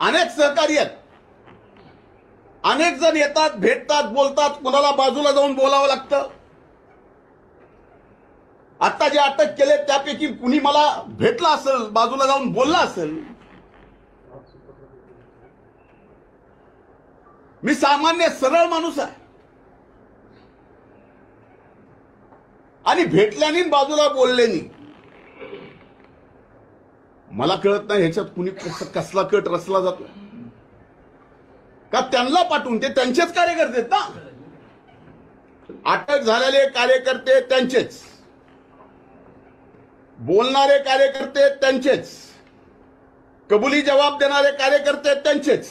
अनेक सहकारी आहेत, अनेक जण येतात, भेटतात, बोलतात, कुणाला बाजूला जाऊन बोलावं लागतं. आता जे अटक केले त्यापैकी कुणी मला भेटला असेल, बाजूला जाऊन बोलला असेल. मी सामान्य सरळ माणूस आहे आणि भेटल्याने बाजूला बोलल्याने मला कळत नाही ह्याच्यात कुणी कसला कट रचला जातो का. त्यांना पाठवून ते त्यांचेच कार्यकर्ते आहेत ना. अटक झालेले कार्यकर्ते त्यांचेच, बोलणारे कार्यकर्ते त्यांचेच, कबुली जबाब देणारे कार्यकर्ते त्यांचेच,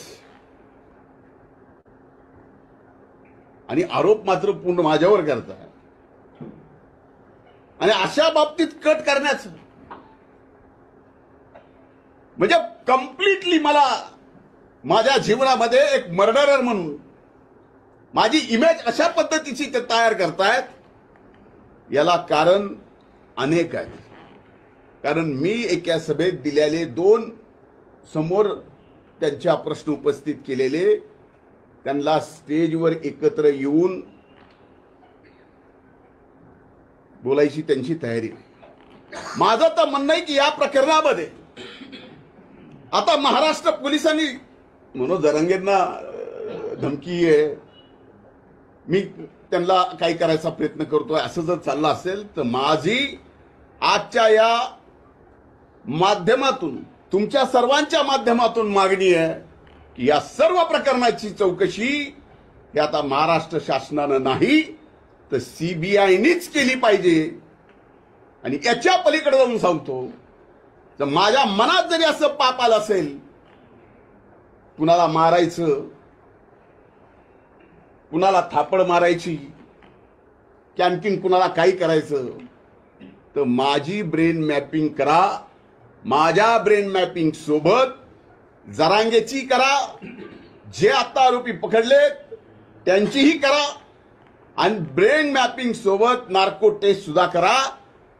आणि आरोप मात्र पूर्ण माझ्यावर करताय. आणि अशा बाबतीत कट करण्याचं म्हणजे कम्प्लिटली मला माझ्या जीवनामध्ये एक मर्डरर म्हणून माझी इमेज अशा पद्धतीची ते तयार करतायत. याला कारण अनेक आहेत. कारण मी एका सभेत दिलेले 2 समोर त्यांच्या प्रश्न उपस्थित केलेले, त्यांना स्टेजवर एकत्र येऊन बोलायची त्यांची तयारी नाही. माझं तर म्हणणं आहे की या प्रकरणामध्ये आता महाराष्ट्र पोलिसांनी मनोज जरांगेंना धमकी आहे, मी त्यांना काही करायचा प्रयत्न करतोय, असं जर चाललं असेल तर माझी आजच्या या माध्यमातून, तुमच्या सर्वांच्या माध्यमातून मागणी आहे की या सर्व प्रकरणाची चौकशी ही आता महाराष्ट्र शासनानं नाही तर सीबीआयनीच केली पाहिजे. आणि याच्या पलीकडे जाऊन सांगतो, तर माझ्या मनात जरी असं पाप आलं असेल, कुणाला मारायचं, कुणाला थापड मारायची, की आणखीन कुणाला काही करायचं, तर माझी ब्रेन मॅपिंग करा. माझ्या ब्रेन मॅपिंग सोबत जरांगेची करा, जे आता आरोपी पकडलेत त्यांचीही करा, आणि ब्रेन मॅपिंग सोबत नार्को टेस्ट सुद्धा करा.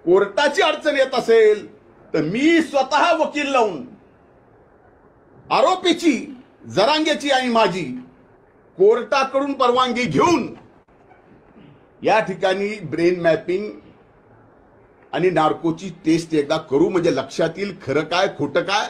कोर्टाची अडचण येत असेल तर मी स्वतः वकील लावून आरोपीची, जरांगेची आणि माझी कोर्टाकडून परवानगी घेऊन या ठिकाणी ब्रेन मॅपिंग आणि नार्कोची टेस्ट एकदा करू, म्हणजे लक्षात येईल खरं काय खोटं काय.